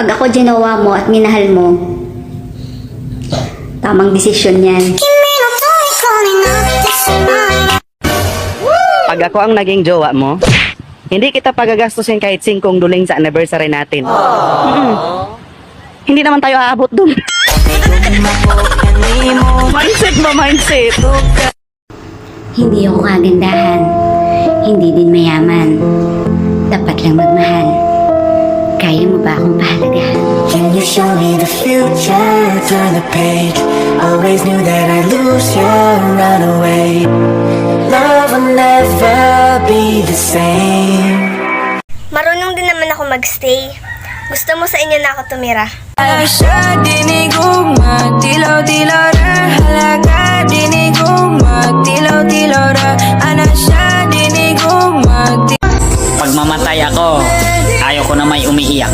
Pag ako ginawa mo at minahal mo, tamang desisyon yan. Pag ako ang naging jowa mo, hindi kita pagagastusin kahit 5 duling sa anniversary natin. Hindi naman tayo aabot dun. Mindset ba, mindset? Hindi ako kagandahan, hindi din mayaman. Dapat lang magmahal. Kaya mo ba akong pahalagahan? Can you show me the future? Turn the page. Always knew that I'd lose you, run away. Love will never be the same. Marunong din naman ako magstay. Gusto mo sa inyo na ako tumira? Siya dinigong magtilaw-tilaw ra. Halaga dinigong magtilaw-tilaw ra. Ana siya dinigong magtilaw. Pag mamatay ako, ayaw ko na may umiiyak.